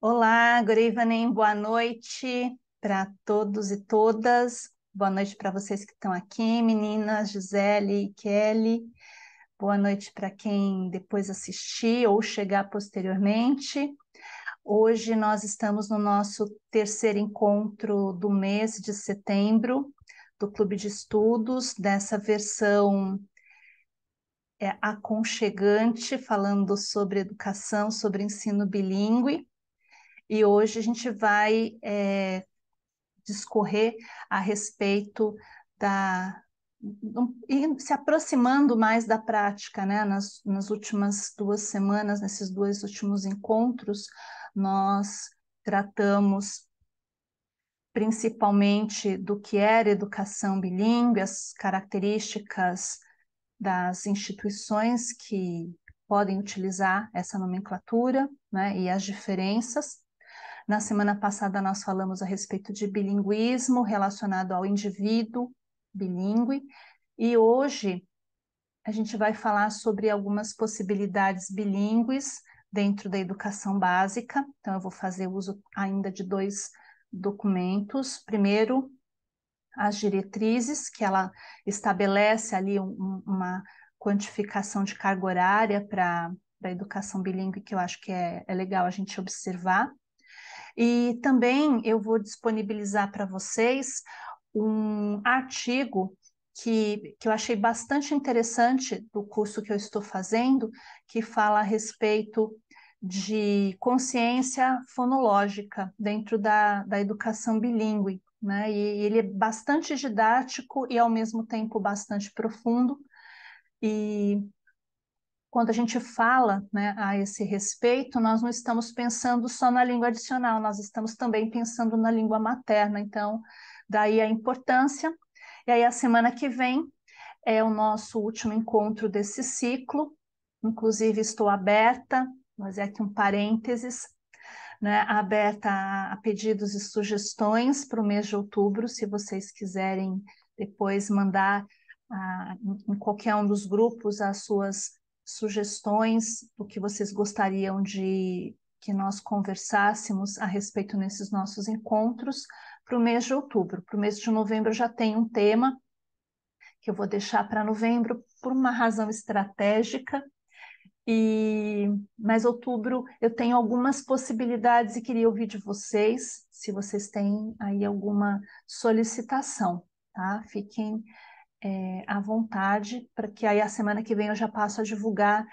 Olá, good evening, boa noite para todos e todas. Boa noite para vocês que estão aqui, meninas, Gisele e Kelly. Boa noite para quem depois assistir ou chegar posteriormente. Hoje nós estamos no nosso terceiro encontro do mês de setembro do Clube de Estudos, dessa versão aconchegante, falando sobre educação, sobre ensino bilíngue. E hoje a gente vai discorrer a respeito da e se aproximando mais da prática, né? Nas últimas 2 semanas, nesses dois últimos encontros, nós tratamos principalmente do que era educação bilíngue, as características das instituições que podem utilizar essa nomenclatura, né? E as diferenças. Na semana passada, nós falamos a respeito de bilinguismo relacionado ao indivíduo bilíngue, e hoje a gente vai falar sobre algumas possibilidades bilíngues dentro da educação básica. Então, eu vou fazer uso ainda de dois documentos. Primeiro, as diretrizes, que ela estabelece ali uma quantificação de carga horária para a educação bilíngue, que eu acho que é legal a gente observar. E também eu vou disponibilizar para vocês um artigo que eu achei bastante interessante do curso que eu estou fazendo, que fala a respeito de consciência fonológica dentro da educação bilíngue, né? E ele é bastante didático e, ao mesmo tempo, bastante profundo. E quando a gente fala, né, a esse respeito, nós não estamos pensando só na língua adicional, nós estamos também pensando na língua materna. Então, daí a importância. E aí, a semana que vem é o nosso último encontro desse ciclo. Inclusive, estou aberta, mas é aqui um parênteses, né, aberta a pedidos e sugestões para o mês de outubro, se vocês quiserem depois mandar em qualquer um dos grupos as suas sugestões do que vocês gostariam de que nós conversássemos a respeito nesses nossos encontros para o mês de outubro. Para o mês de novembro já tem um tema que eu vou deixar para novembro por uma razão estratégica, mas outubro eu tenho algumas possibilidades e queria ouvir de vocês, se vocês têm aí alguma solicitação, tá? Fiquem à vontade, para que aí a semana que vem eu já passo a divulgar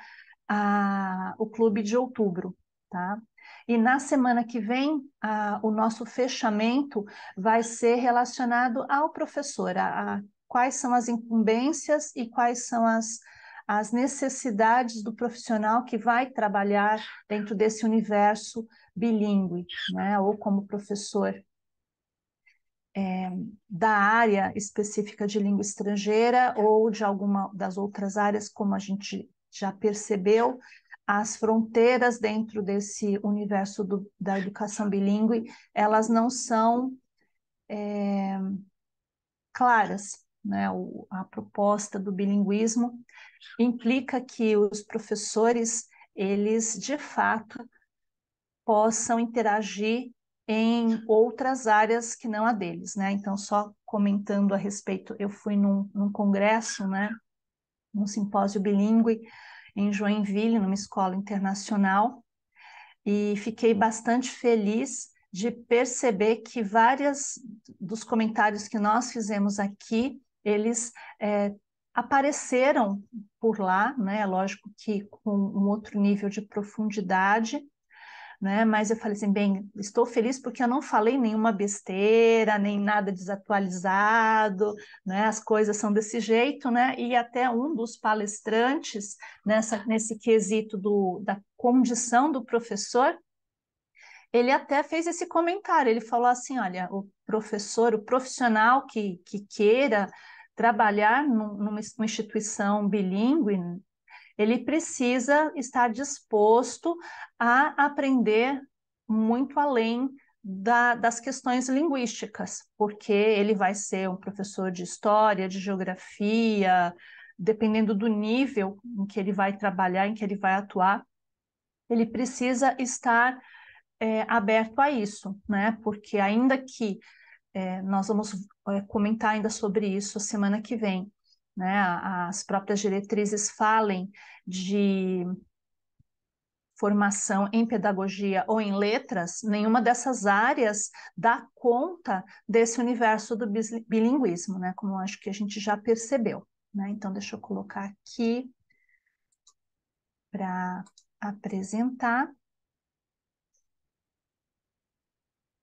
o clube de outubro, tá? E na semana que vem, o nosso fechamento vai ser relacionado ao professor, a quais são as incumbências e quais são as necessidades do profissional que vai trabalhar dentro desse universo bilíngue, né? Ou como professor da área específica de língua estrangeira ou de alguma das outras áreas, como a gente já percebeu, as fronteiras dentro desse universo da educação bilíngue, elas não são claras, né? A proposta do bilinguismo implica que os professores, eles de fato possam interagir em outras áreas que não a deles, né? Então, só comentando a respeito, eu fui num congresso, né? Num simpósio bilíngue em Joinville, numa escola internacional, e fiquei bastante feliz de perceber que várias dos comentários que nós fizemos aqui, eles apareceram por lá, né? Lógico que com um outro nível de profundidade, né? Mas eu falei assim, bem, estou feliz porque eu não falei nenhuma besteira, nem nada desatualizado, né? As coisas são desse jeito, né? E até um dos palestrantes nesse quesito da condição do professor, ele até fez esse comentário, ele falou assim, olha, o professor, o profissional que queira trabalhar numa instituição bilíngue, ele precisa estar disposto a aprender muito além das questões linguísticas, porque ele vai ser um professor de história, de geografia, dependendo do nível em que ele vai trabalhar, em que ele vai atuar, ele precisa estar aberto a isso, né? Porque ainda que nós vamos comentar ainda sobre isso semana que vem, né? As próprias diretrizes falem de formação em pedagogia ou em letras, nenhuma dessas áreas dá conta desse universo do bilinguismo, né? Como eu acho que a gente já percebeu, né? Então, deixa eu colocar aqui para apresentar.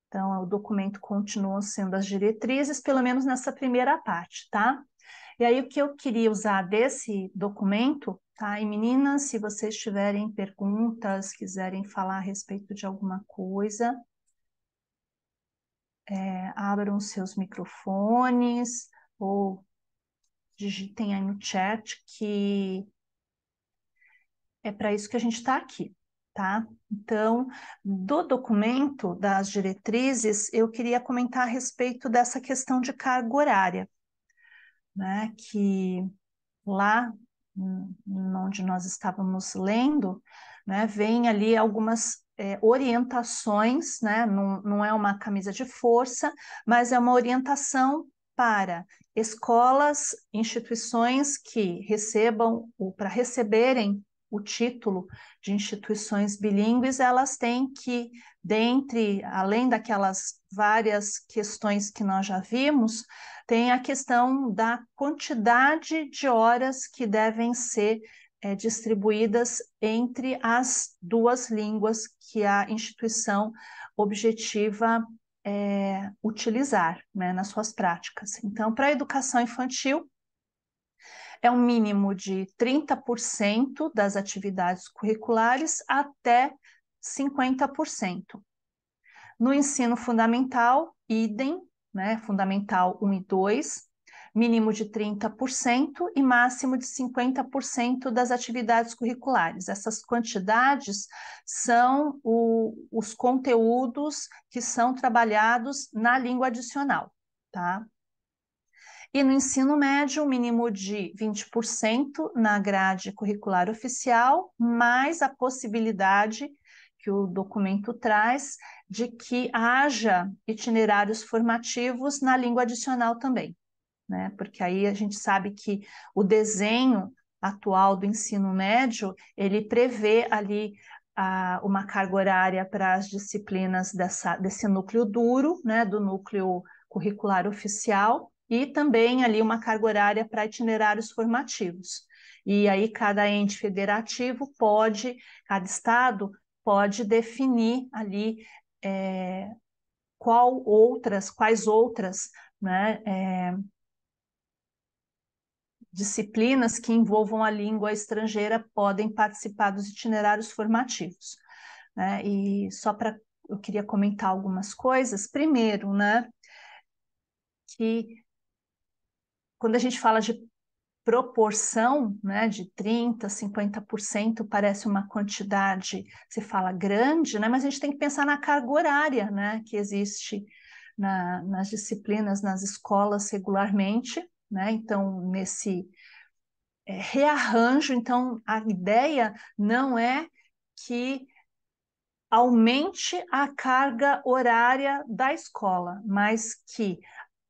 Então, o documento continua sendo as diretrizes, pelo menos nessa primeira parte, tá? E aí, o que eu queria usar desse documento, tá? E meninas, se vocês tiverem perguntas, quiserem falar a respeito de alguma coisa, abram seus microfones ou digitem aí no chat, que é para isso que a gente está aqui, tá? Então, do documento das diretrizes, eu queria comentar a respeito dessa questão de carga horária, né? Que lá onde nós estávamos lendo, né, vem ali algumas orientações, né? Não é uma camisa de força, mas é uma orientação para escolas, instituições que recebam, ou para receberem o título de instituições bilíngues, elas têm que, além daquelas várias questões que nós já vimos, tem a questão da quantidade de horas que devem ser distribuídas entre as duas línguas que a instituição objetiva utilizar, né, nas suas práticas. Então, para a educação infantil, é um mínimo de 30% das atividades curriculares até 50%. No ensino fundamental, idem, né, fundamental 1 e 2, mínimo de 30% e máximo de 50% das atividades curriculares. Essas quantidades são os conteúdos que são trabalhados na língua adicional, tá? E no ensino médio, um mínimo de 20% na grade curricular oficial, mais a possibilidade que o documento traz de que haja itinerários formativos na língua adicional também, né? Porque aí a gente sabe que o desenho atual do ensino médio, ele prevê ali uma carga horária para as disciplinas desse núcleo duro, né, do núcleo curricular oficial, e também ali uma carga horária para itinerários formativos. E aí cada ente federativo cada estado pode definir ali quais outras, né, disciplinas que envolvam a língua estrangeira podem participar dos itinerários formativos, né? E eu queria comentar algumas coisas. Primeiro, né, que quando a gente fala de proporção, né, de 30%, 50%, parece uma quantidade, se fala grande, né, mas a gente tem que pensar na carga horária, né, que existe nas disciplinas, nas escolas regularmente, né, então nesse rearranjo, então a ideia não é que aumente a carga horária da escola, mas que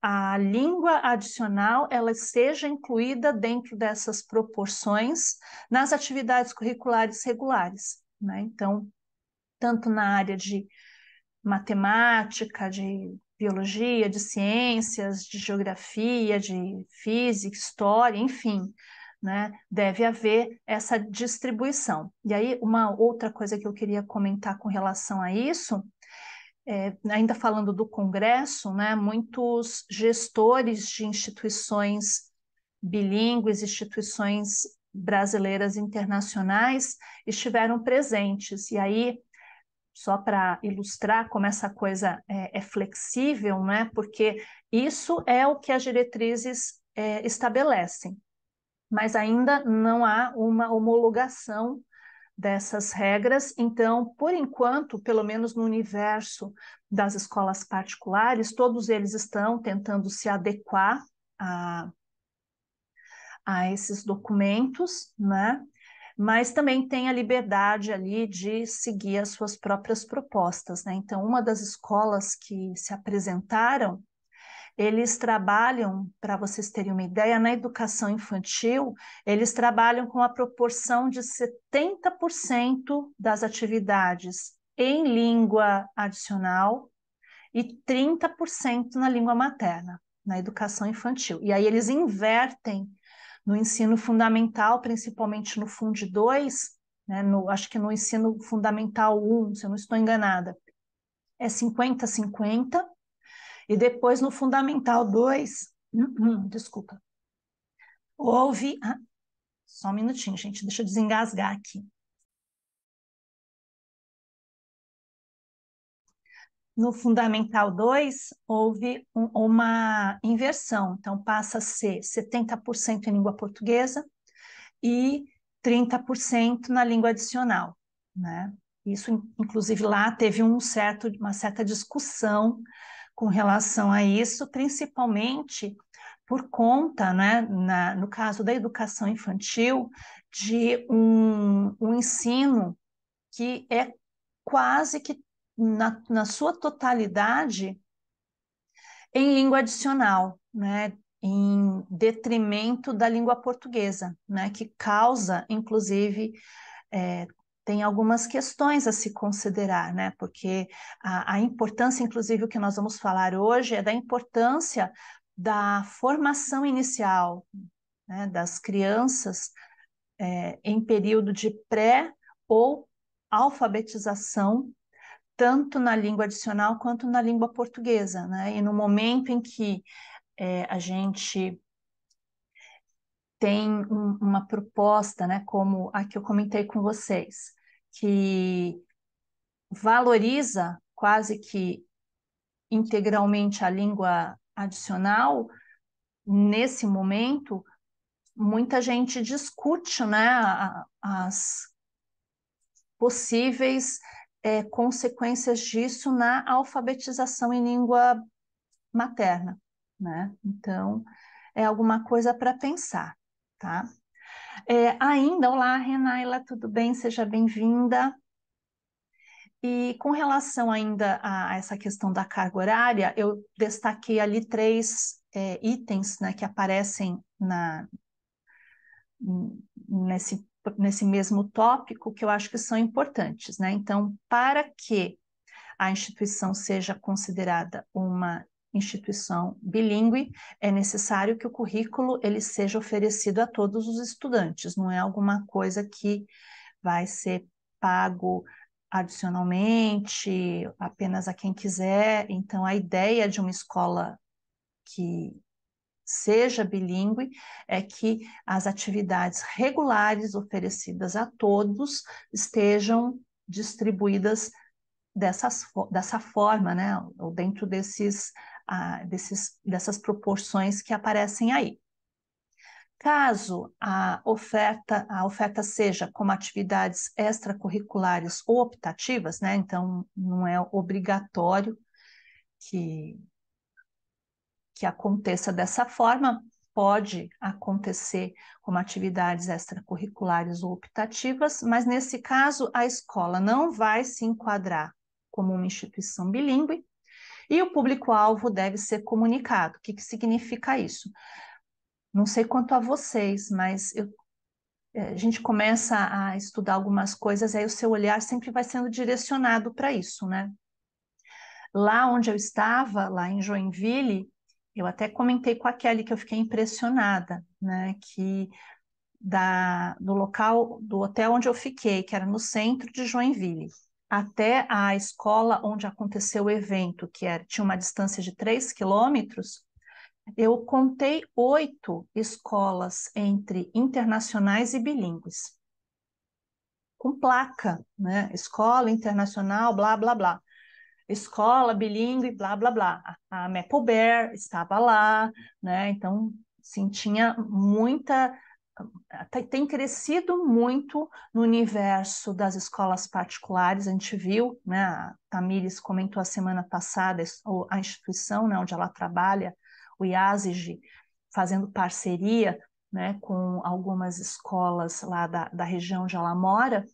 a língua adicional ela seja incluída dentro dessas proporções nas atividades curriculares regulares, né? Então, tanto na área de matemática, de biologia, de ciências, de geografia, de física, história, enfim, né? Deve haver essa distribuição. E aí, uma outra coisa que eu queria comentar com relação a isso ainda falando do Congresso, né, muitos gestores de instituições bilíngues, instituições brasileiras e internacionais estiveram presentes. E aí, só para ilustrar como essa coisa é flexível, né, porque isso é o que as diretrizes estabelecem, mas ainda não há uma homologação dessas regras. Então, por enquanto, pelo menos no universo das escolas particulares, todos eles estão tentando se adequar a esses documentos, né? mas também tem a liberdade ali de seguir as suas próprias propostas, né? Então, uma das escolas que se apresentaram, eles trabalham, para vocês terem uma ideia, na educação infantil, eles trabalham com a proporção de 70% das atividades em língua adicional e 30% na língua materna, na educação infantil. E aí eles invertem no ensino fundamental, principalmente no Fund 2, né, acho que no ensino fundamental 1, se eu não estou enganada, é 50-50, e depois no fundamental 2, desculpa, houve... só um minutinho, gente, deixa eu desengasgar aqui. No Fundamental 2, houve uma inversão, então passa a ser 70% em língua portuguesa e 30% na língua adicional, né? Isso, inclusive, lá teve uma certa discussão com relação a isso, principalmente por conta, né, no caso da educação infantil, de um ensino que é quase que na sua totalidade em língua adicional, né, em detrimento da língua portuguesa, né, que causa, inclusive, tem algumas questões a se considerar, né, porque a importância, inclusive, o que nós vamos falar hoje é da importância da formação inicial, né, das crianças em período de pré ou alfabetização, tanto na língua adicional quanto na língua portuguesa, né? E no momento em que a gente tem uma proposta, né, como a que eu comentei com vocês, que valoriza quase que integralmente a língua adicional, nesse momento, muita gente discute, né, as possíveis consequências disso na alfabetização em língua materna, né? Então, é alguma coisa para pensar, tá? Ainda, olá, Renaila, tudo bem? Seja bem-vinda. E com relação ainda a essa questão da carga horária, eu destaquei ali 3 itens, né, que aparecem nesse mesmo tópico que eu acho que são importantes, né? Então, para que a instituição seja considerada uma instituição bilíngue, é necessário que o currículo ele seja oferecido a todos os estudantes, não é alguma coisa que vai ser pago adicionalmente, apenas a quem quiser. Então, a ideia de uma escola que seja bilíngue é que as atividades regulares oferecidas a todos estejam distribuídas dessa forma, né? Ou dentro dessas proporções que aparecem aí. Caso a oferta seja como atividades extracurriculares ou optativas, né? Então não é obrigatório que aconteça dessa forma, pode acontecer como atividades extracurriculares ou optativas, mas nesse caso a escola não vai se enquadrar como uma instituição bilíngue e o público-alvo deve ser comunicado. O que significa isso? Não sei quanto a vocês, mas a gente começa a estudar algumas coisas, aí o seu olhar sempre vai sendo direcionado para isso, né? Lá onde eu estava, lá em Joinville, eu até comentei com a Kelly que eu fiquei impressionada, né? Que do local, do hotel onde eu fiquei, que era no centro de Joinville, até a escola onde aconteceu o evento, tinha uma distância de 3 quilômetros, eu contei 8 escolas entre internacionais e bilíngues, com placa, né? Escola internacional, blá, blá, blá. Escola bilíngue, blá, blá, blá. A Maple Bear estava lá, né? Então, sim, tinha muita... Tem crescido muito no universo das escolas particulares, a gente viu, né? A Tamires comentou a semana passada a instituição, né, onde ela trabalha, o IASIG, fazendo parceria né, com algumas escolas lá da região onde ela mora.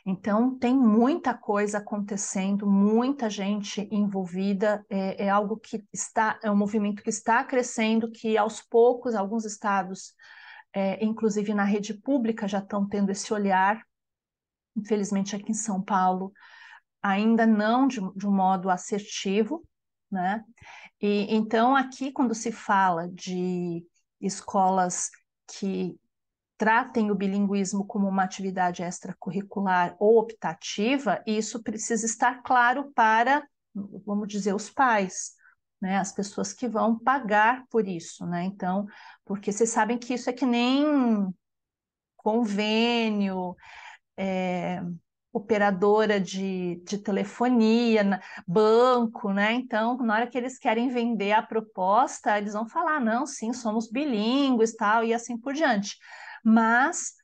Então, tem muita coisa acontecendo, muita gente envolvida, é algo que está, é um movimento que está crescendo, que aos poucos, alguns estados, inclusive na rede pública, já estão tendo esse olhar. Infelizmente, aqui em São Paulo, ainda não de um modo assertivo, né? E então, aqui, quando se fala de escolas que tratem o bilinguismo como uma atividade extracurricular ou optativa, isso precisa estar claro para, vamos dizer, os pais, né? As pessoas que vão pagar por isso, né? Então, porque vocês sabem que isso é que nem convênio, é, operadora de telefonia, banco, né? Então, na hora que eles querem vender a proposta, eles vão falar, não, sim, somos bilíngues, tal, e assim por diante. Mas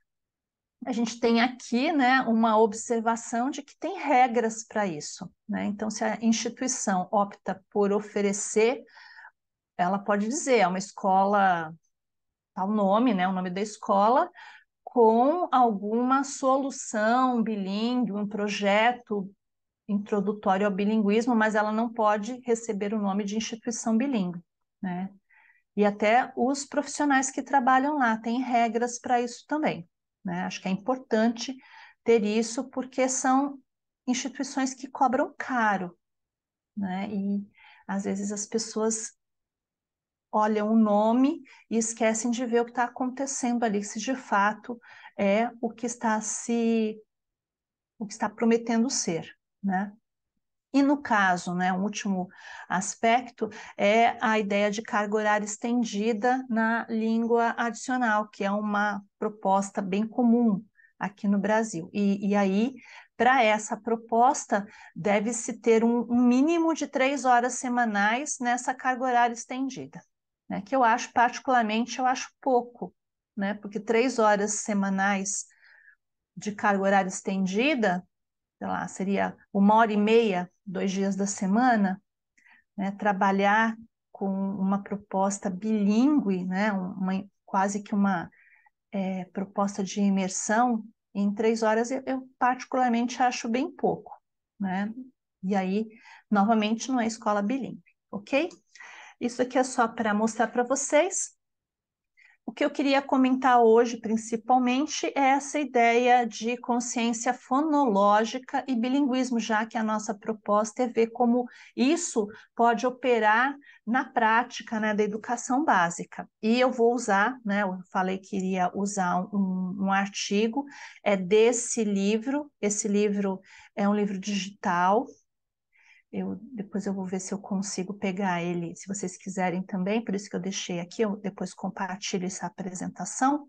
a gente tem aqui, né, uma observação de que tem regras para isso, né? Então, se a instituição opta por oferecer, ela pode dizer, é uma escola, tal nome, né, o nome da escola, com alguma solução bilíngue, um projeto introdutório ao bilinguismo, mas ela não pode receber o nome de instituição bilíngue, né? E até os profissionais que trabalham lá têm regras para isso também, né? Acho que é importante ter isso porque são instituições que cobram caro, né? E às vezes as pessoas olham o nome e esquecem de ver o que está acontecendo ali, se de fato é o que está prometendo ser, né? E no caso, né, um último aspecto é a ideia de carga horária estendida na língua adicional, que é uma proposta bem comum aqui no Brasil. E aí, para essa proposta, deve-se ter um mínimo de 3 horas semanais nessa carga horária estendida, né, que eu acho, particularmente, eu acho pouco, né, porque 3 horas semanais de carga horária estendida, sei lá, seria 1 hora e meia, 2 dias da semana, né, trabalhar com uma proposta bilíngue, né, quase que uma proposta de imersão, em 3 horas eu particularmente acho bem pouco, né? E aí, novamente, não é escola bilíngue, ok? Isso aqui é só para mostrar para vocês. O que eu queria comentar hoje, principalmente, é essa ideia de consciência fonológica e bilinguismo, já que a nossa proposta é ver como isso pode operar na prática, né, da educação básica. E eu vou usar, né, eu falei que iria usar um artigo, desse livro. Esse livro é um livro digital. Depois eu vou ver se eu consigo pegar ele, se vocês quiserem também, por isso que eu deixei aqui, eu depois compartilho essa apresentação.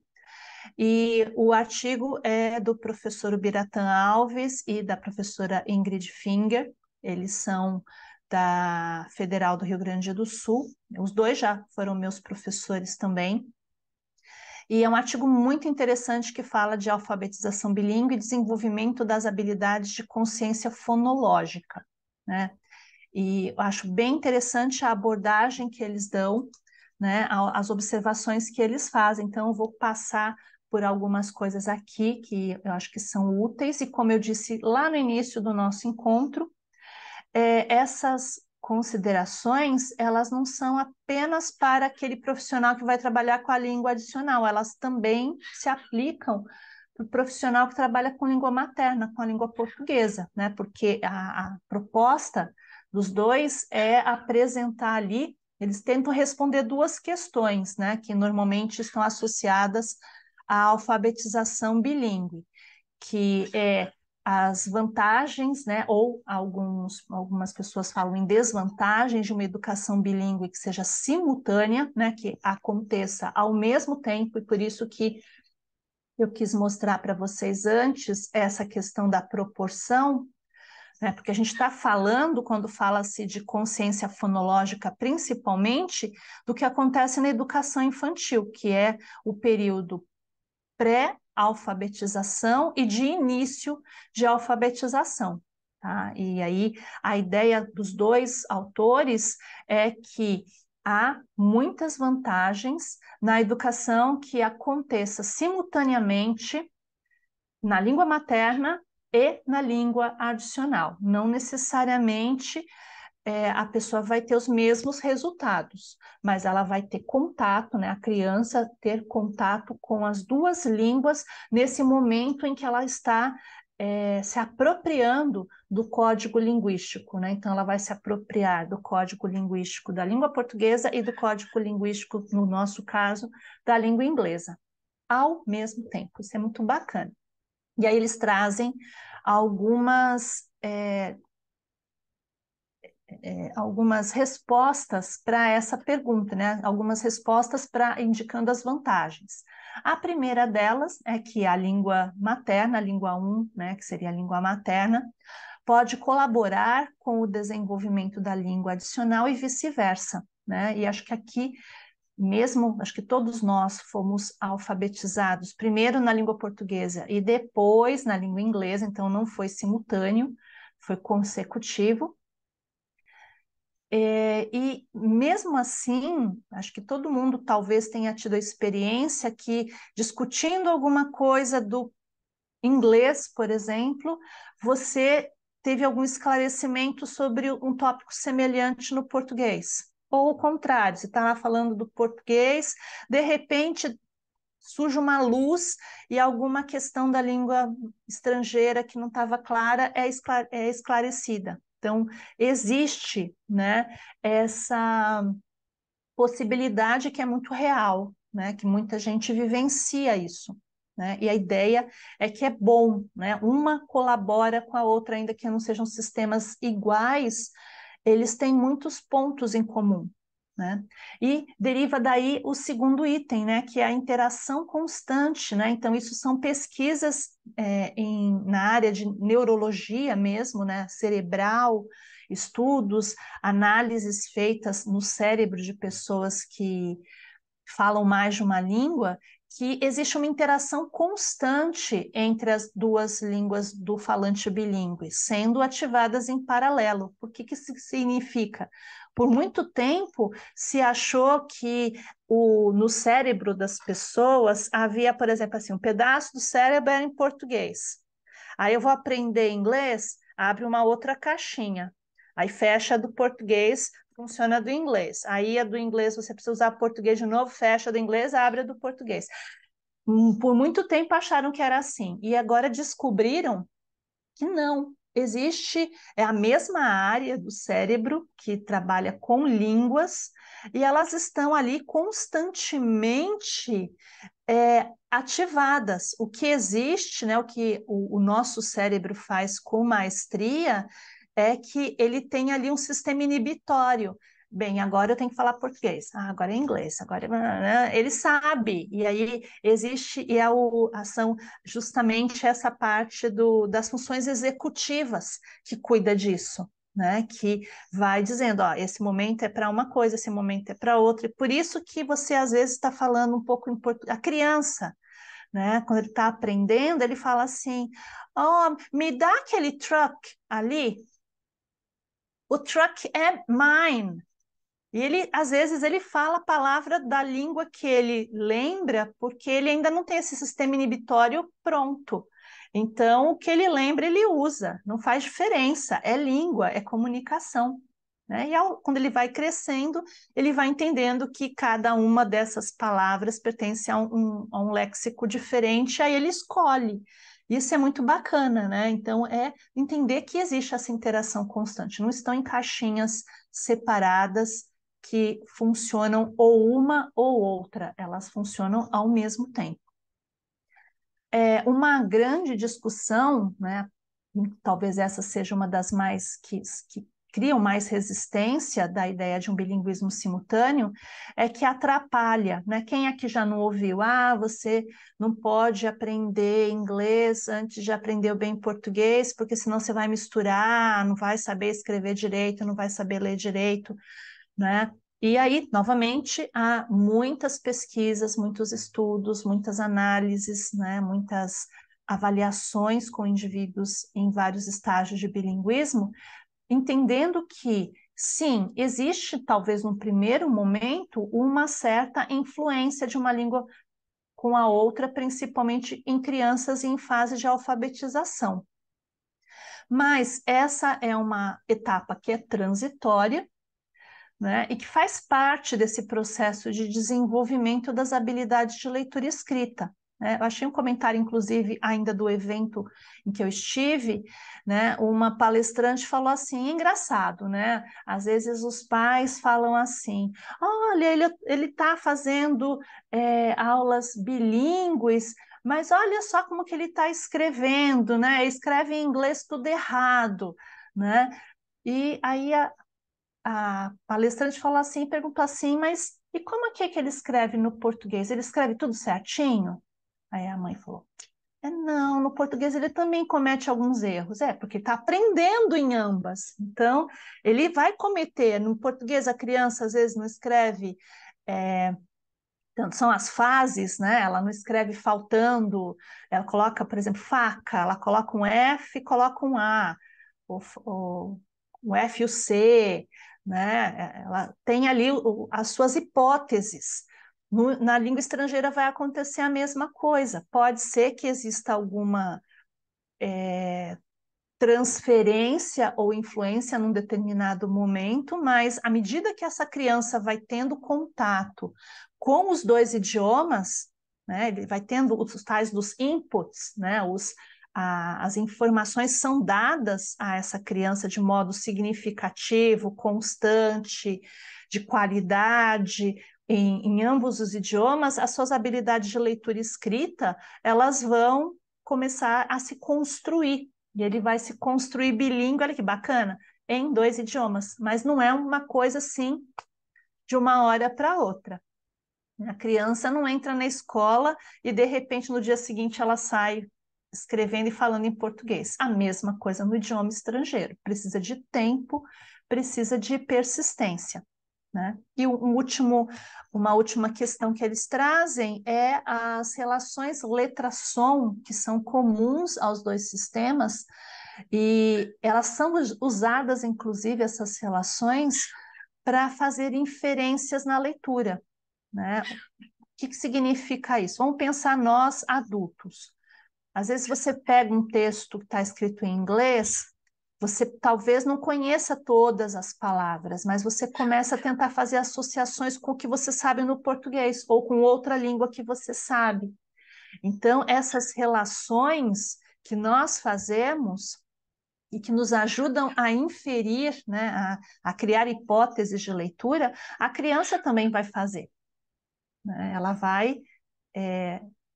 E o artigo é do professor Biratã Alves e da professora Ingrid Finger, eles são da Federal do Rio Grande do Sul, os dois já foram meus professores também. E é um artigo muito interessante que fala de alfabetização bilíngue e desenvolvimento das habilidades de consciência fonológica, né? E eu acho bem interessante a abordagem que eles dão, né, as observações que eles fazem. Então, eu vou passar por algumas coisas aqui que eu acho que são úteis, e como eu disse lá no início do nosso encontro, essas considerações, elas não são apenas para aquele profissional que vai trabalhar com a língua adicional, elas também se aplicam para o profissional que trabalha com língua materna, com a língua portuguesa, né? Porque a proposta dos dois é apresentar ali, eles tentam responder duas questões, né? Que normalmente estão associadas à alfabetização bilíngue, que é as vantagens, né, ou algumas pessoas falam em desvantagens de uma educação bilíngue que seja simultânea, né, que aconteça ao mesmo tempo, e por isso que eu quis mostrar para vocês antes essa questão da proporção, né, porque a gente está falando, quando fala-se de consciência fonológica, principalmente do que acontece na educação infantil, que é o período pré-alfabetização e de início de alfabetização. Tá? E aí a ideia dos dois autores é que há muitas vantagens na educação que aconteça simultaneamente na língua materna e na língua adicional. Não necessariamente a pessoa vai ter os mesmos resultados, mas ela vai ter contato, né? A criança ter contato com as duas línguas nesse momento em que ela está se apropriando do código linguístico, né? Então, ela vai se apropriar do código linguístico da língua portuguesa e do código linguístico, no nosso caso, da língua inglesa, ao mesmo tempo. Isso é muito bacana. E aí eles trazem algumas respostas para essa pergunta, né? Algumas respostas para indicando as vantagens. A primeira delas é que a língua materna, a língua 1, né, que seria a língua materna, pode colaborar com o desenvolvimento da língua adicional e vice-versa, né? E acho que aqui mesmo, acho que todos nós fomos alfabetizados primeiro na língua portuguesa e depois na língua inglesa, então não foi simultâneo, foi consecutivo. E mesmo assim, acho que todo mundo talvez tenha tido a experiência que, discutindo alguma coisa do inglês, por exemplo, você teve algum esclarecimento sobre um tópico semelhante no português. Ou o contrário, você está lá falando do português, de repente surge uma luz e alguma questão da língua estrangeira que não estava clara é esclarecida. Então, existe, né, essa possibilidade que é muito real, né, que muita gente vivencia isso. Né? E a ideia é que é bom, né? Uma colabora com a outra, ainda que não sejam sistemas iguais, eles têm muitos pontos em comum. Né? E deriva daí o segundo item, né, que é a interação constante, né? Então, isso são pesquisas na área de neurologia mesmo, né, cerebral, estudos, análises feitas no cérebro de pessoas que falam mais de uma língua, que existe uma interação constante entre as duas línguas do falante bilíngue, sendo ativadas em paralelo. O que isso significa? Por muito tempo se achou que no cérebro das pessoas havia, por exemplo, assim, um pedaço do cérebro era em português. Aí eu vou aprender inglês, abre uma outra caixinha. Aí fecha do português, funciona do inglês. Aí a do inglês você precisa usar português de novo, fecha do inglês, abre a do português. Por muito tempo acharam que era assim. E agora descobriram que não. Existe, é a mesma área do cérebro que trabalha com línguas e elas estão ali constantemente ativadas. O que existe, né, o que o nosso cérebro faz com maestria é que ele tem ali um sistema inibitório. Bem, agora eu tenho que falar português. Agora é inglês. Agora ele sabe. E aí existe são justamente essa parte das funções executivas que cuida disso. Né, que vai dizendo, ó, esse momento é para uma coisa, esse momento é para outra, e por isso que você às vezes está falando um pouco em português. A criança, né, quando ele está aprendendo, ele fala assim, oh, me dá aquele truck ali, o truck é mine. E ele, às vezes, ele fala a palavra da língua que ele lembra, porque ele ainda não tem esse sistema inibitório pronto. Então, o que ele lembra, ele usa, não faz diferença, é língua, é comunicação. Né? E quando ele vai crescendo, ele vai entendendo que cada uma dessas palavras pertence a um léxico diferente, aí ele escolhe. Isso é muito bacana, né? Então, é entender que existe essa interação constante, não estão em caixinhas separadas que funcionam ou uma ou outra, elas funcionam ao mesmo tempo. Uma grande discussão, né, talvez essa seja uma das mais que criam mais resistência da ideia de um bilinguismo simultâneo, é que atrapalha, né? Quem aqui já não ouviu? Você não pode aprender inglês antes de aprender bem português, porque senão você vai misturar, não vai saber escrever direito, não vai saber ler direito, né? E aí, novamente, há muitas pesquisas, muitos estudos, muitas análises, né? Muitas avaliações com indivíduos em vários estágios de bilinguismo, entendendo que sim, existe talvez num primeiro momento uma certa influência de uma língua com a outra, principalmente em crianças em fase de alfabetização. Mas essa é uma etapa que é transitória, né, e que faz parte desse processo de desenvolvimento das habilidades de leitura e escrita. Né? Eu achei um comentário, inclusive, ainda do evento em que eu estive, né, uma palestrante falou assim, engraçado, né? Às vezes os pais falam assim, olha, ele está fazendo aulas bilíngues, mas olha só como que ele está escrevendo, né? Escreve em inglês tudo errado, né? E aí a palestrante falou assim, perguntou assim, mas e como é que ele escreve no português? Ele escreve tudo certinho? Aí a mãe falou, não, no português ele também comete alguns erros, porque está aprendendo em ambas. Então, ele vai cometer, no português a criança às vezes não escreve, tanto são as fases, né? Ela não escreve faltando, ela coloca, por exemplo, faca, ela coloca um F, coloca um A, o, o, o F e o C, né? Ela tem ali as suas hipóteses. Na língua estrangeira vai acontecer a mesma coisa. Pode ser que exista alguma transferência ou influência num determinado momento, mas à medida que essa criança vai tendo contato com os dois idiomas, né, ele vai tendo os tais dos inputs, né, as informações são dadas a essa criança de modo significativo, constante, de qualidade, em ambos os idiomas, as suas habilidades de leitura e escrita, elas vão começar a se construir, e ele vai se construir bilíngue, olha que bacana, em 2 idiomas, mas não é uma coisa assim de uma hora para outra. A criança não entra na escola e de repente no dia seguinte ela sai escrevendo e falando em português. A mesma coisa no idioma estrangeiro, precisa de tempo, precisa de persistência. Né? E uma última questão que eles trazem é as relações letra-som, que são comuns aos 2 sistemas, e elas são usadas, inclusive, essas relações, para fazer inferências na leitura. Né? O que significa isso? Vamos pensar nós, adultos. Às vezes você pega um texto que está escrito em inglês, você talvez não conheça todas as palavras, mas você começa a tentar fazer associações com o que você sabe no português ou com outra língua que você sabe. Então, essas relações que nós fazemos e que nos ajudam a inferir, né, a criar hipóteses de leitura, a criança também vai fazer. Né? Ela vai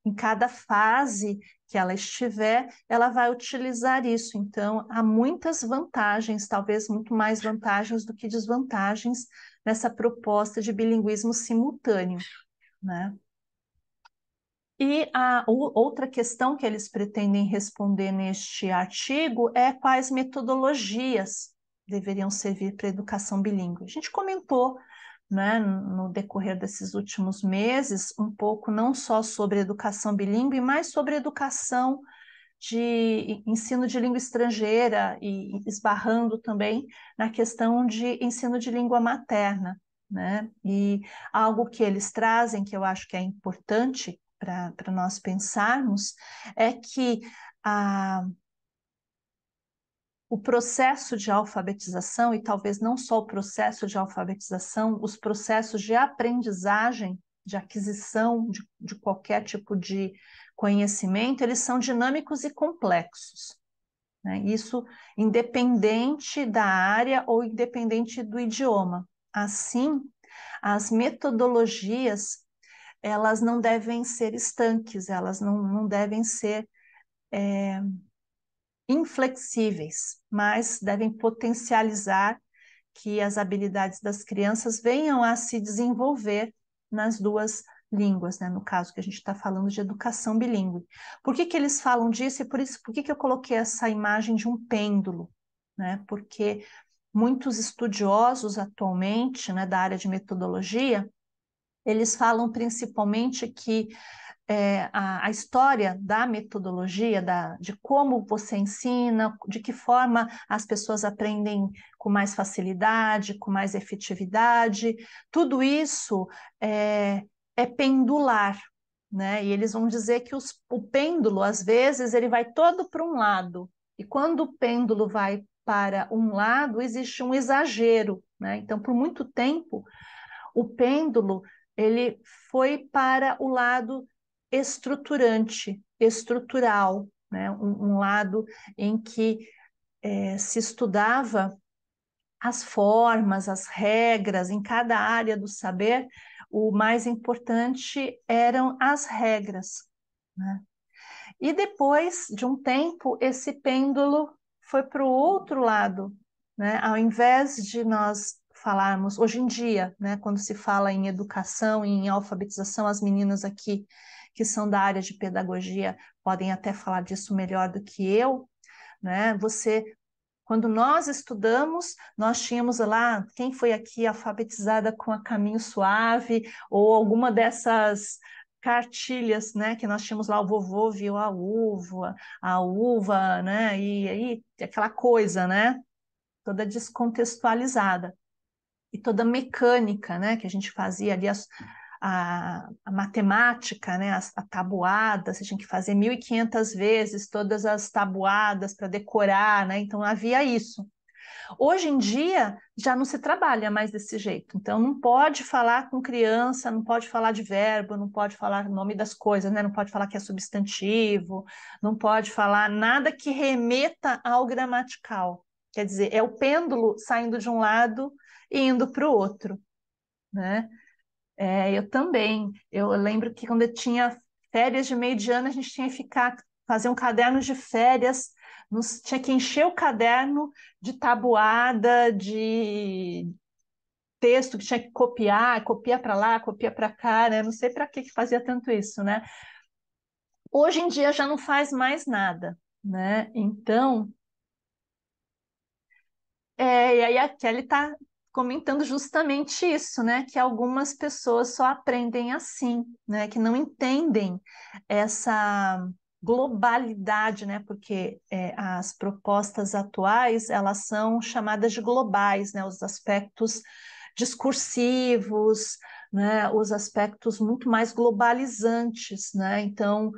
em cada fase que ela estiver, ela vai utilizar isso. Então, há muitas vantagens, talvez muito mais vantagens do que desvantagens nessa proposta de bilinguismo simultâneo, né? E a outra questão que eles pretendem responder neste artigo é quais metodologias deveriam servir para a educação bilíngue. A gente comentou, né, no decorrer desses últimos meses, um pouco não só sobre educação bilíngue, mas sobre educação de ensino de língua estrangeira e esbarrando também na questão de ensino de língua materna, né? E algo que eles trazem, que eu acho que é importante para nós pensarmos, é que o processo de alfabetização, e talvez não só o processo de alfabetização, os processos de aprendizagem, de aquisição de qualquer tipo de conhecimento, eles são dinâmicos e complexos. Né? Isso independente da área ou independente do idioma. Assim, as metodologias, elas não devem ser estanques, elas não devem ser inflexíveis, mas devem potencializar que as habilidades das crianças venham a se desenvolver nas 2 línguas, né? No caso que a gente está falando de educação bilíngue. Por que eles falam disso e por que eu coloquei essa imagem de um pêndulo? Né? Porque muitos estudiosos atualmente, né, da área de metodologia, eles falam principalmente que a história da metodologia, de como você ensina, de que forma as pessoas aprendem com mais facilidade, com mais efetividade, tudo isso é pendular, né? E eles vão dizer que o pêndulo, às vezes, ele vai todo para um lado, e quando o pêndulo vai para um lado, existe um exagero, né? Então, por muito tempo, o pêndulo ele foi para o lado estruturante, estrutural, né? Um lado em que se estudava as formas, as regras em cada área do saber. O mais importante eram as regras, né? E depois de um tempo, esse pêndulo foi para o outro lado, né? Ao invés de nós falarmos, hoje em dia, né, quando se fala em educação e em alfabetização, as meninas aqui que são da área de pedagogia podem até falar disso melhor do que eu, né? Quando nós estudamos, nós tínhamos lá, quem foi aqui alfabetizada com a Caminho Suave, ou alguma dessas cartilhas, né, que nós tínhamos lá, o vovô viu a uva, né, e aí aquela coisa, né, toda descontextualizada, e toda mecânica, né, que a gente fazia ali, a matemática, né, a tabuada, você tinha que fazer 1.500 vezes todas as tabuadas para decorar, né, então havia isso. Hoje em dia já não se trabalha mais desse jeito, então não pode falar com criança, não pode falar de verbo, não pode falar o nome das coisas, né? Não pode falar que é substantivo, não pode falar nada que remeta ao gramatical. Quer dizer, é o pêndulo saindo de um lado e indo para o outro, né? Eu também. Eu lembro que quando eu tinha férias de meio de ano, a gente tinha que fazer um caderno de férias, tinha que encher o caderno de tabuada, de texto que tinha que copiar, copia para lá, copia para cá, né? Não sei para que fazia tanto isso, né? Hoje em dia já não faz mais nada, né? Então, e aí a Kelly está comentando justamente isso, né? Que algumas pessoas só aprendem assim, né? Que não entendem essa globalidade, né? Porque as propostas atuais, elas são chamadas de globais, né? Os aspectos discursivos, né? Os aspectos muito mais globalizantes, né? Então,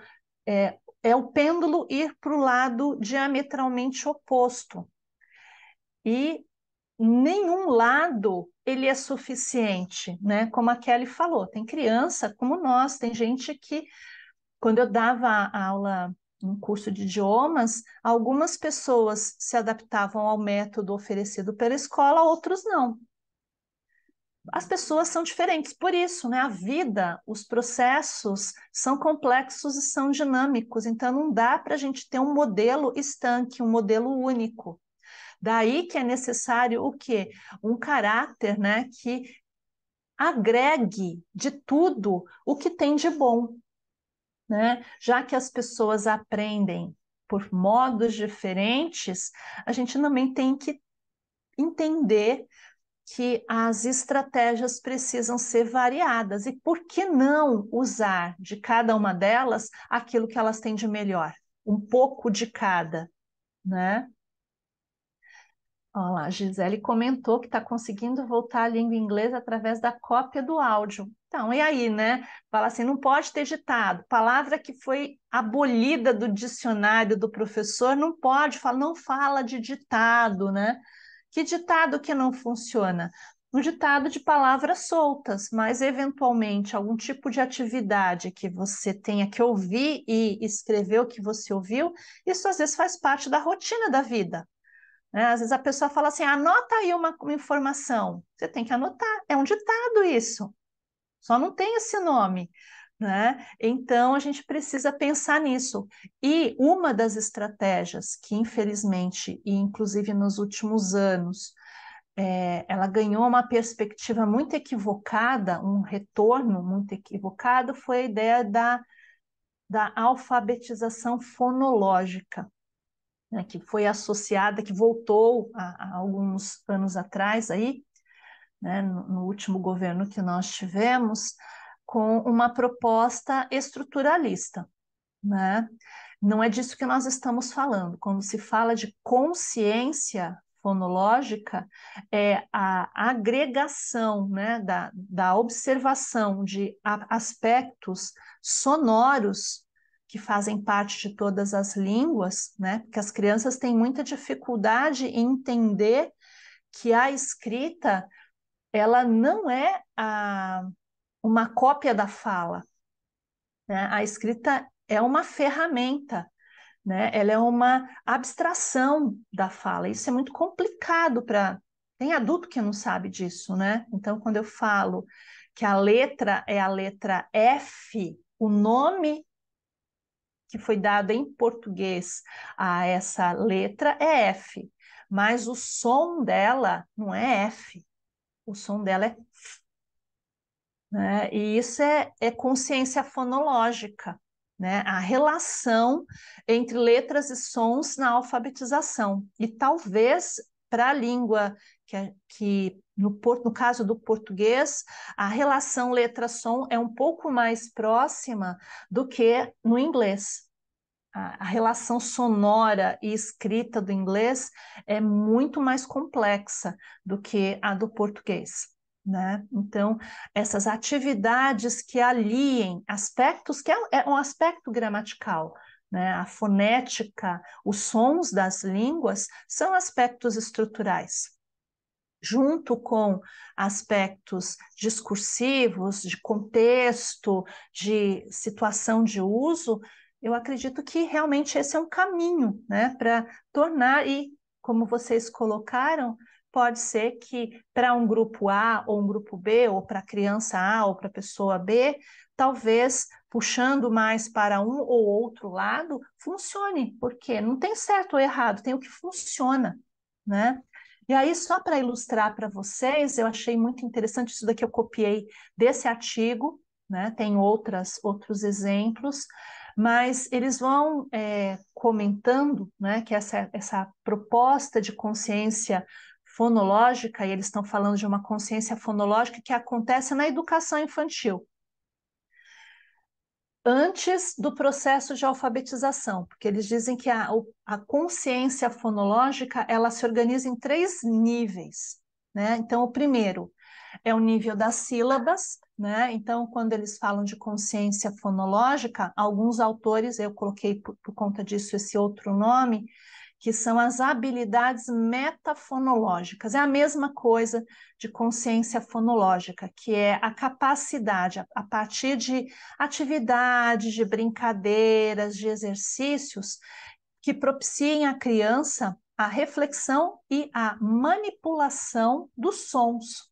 é o pêndulo ir para o lado diametralmente oposto. E nenhum lado ele é suficiente, né? Como a Kelly falou, tem criança como nós, tem gente que, quando eu dava aula em curso de idiomas, algumas pessoas se adaptavam ao método oferecido pela escola, outros não. As pessoas são diferentes, por isso, né? A vida, os processos são complexos e são dinâmicos, então não dá para a gente ter um modelo estanque, um modelo único. Daí que é necessário o quê? Um caráter, né, que agregue de tudo o que tem de bom, né? Já que as pessoas aprendem por modos diferentes, a gente também tem que entender que as estratégias precisam ser variadas. E por que não usar de cada uma delas aquilo que elas têm de melhor? Um pouco de cada, né? Olha lá, a Gisele comentou que está conseguindo voltar à língua inglesa através da cópia do áudio. Então, e aí, né? Fala assim, não pode ter ditado. Palavra que foi abolida do dicionário do professor, não pode, não fala de ditado, né? Que ditado que não funciona? Um ditado de palavras soltas, mas eventualmente algum tipo de atividade que você tenha que ouvir e escrever o que você ouviu, isso às vezes faz parte da rotina da vida, né? Às vezes a pessoa fala assim, anota aí uma informação. Você tem que anotar, é um ditado isso, só não tem esse nome, né? Então a gente precisa pensar nisso. E uma das estratégias que, infelizmente, e inclusive nos últimos anos, ela ganhou uma perspectiva muito equivocada, um retorno muito equivocado, foi a ideia da alfabetização fonológica, né, que foi associada, que voltou há alguns anos atrás aí, né, no último governo que nós tivemos, com uma proposta estruturalista, né? Não é disso que nós estamos falando. Quando se fala de consciência fonológica, é a agregação, né, da observação de aspectos sonoros que fazem parte de todas as línguas, né? Porque as crianças têm muita dificuldade em entender que a escrita ela não é uma cópia da fala, né? A escrita é uma ferramenta, né? Ela é uma abstração da fala. Isso é muito complicado para... Tem adulto que não sabe disso, né? Então, quando eu falo que a letra é a letra F, o nome que foi dado em português a essa letra é F, mas o som dela não é F, o som dela é... né? E isso é consciência fonológica, né? A relação entre letras e sons na alfabetização. E talvez para a língua, que no caso do português, a relação letra-som é um pouco mais próxima do que no inglês. A relação sonora e escrita do inglês é muito mais complexa do que a do português, né? Então, essas atividades que aliem aspectos, que é um aspecto gramatical, né? A fonética, os sons das línguas são aspectos estruturais. Junto com aspectos discursivos, de contexto, de situação de uso, eu acredito que realmente esse é um caminho, né, para tornar, e como vocês colocaram, pode ser que para um grupo A ou um grupo B, ou para a criança A ou para a pessoa B, talvez puxando mais para um ou outro lado, funcione, porque não tem certo ou errado, tem o que funciona, né? E aí, só para ilustrar para vocês, eu achei muito interessante, isso daqui eu copiei desse artigo, né? Tem outros exemplos, mas eles vão comentando, né, que essa proposta de consciência fonológica, e eles estão falando de uma consciência fonológica que acontece na educação infantil, antes do processo de alfabetização, porque eles dizem que a consciência fonológica ela se organiza em 3 níveis, né? Então, o primeiro é o nível das sílabas, né? Então, quando eles falam de consciência fonológica, alguns autores, eu coloquei por conta disso esse outro nome, que são as habilidades metafonológicas. É a mesma coisa de consciência fonológica, que é a capacidade, a partir de atividades, de brincadeiras, de exercícios, que propiciem à criança a reflexão e a manipulação dos sons,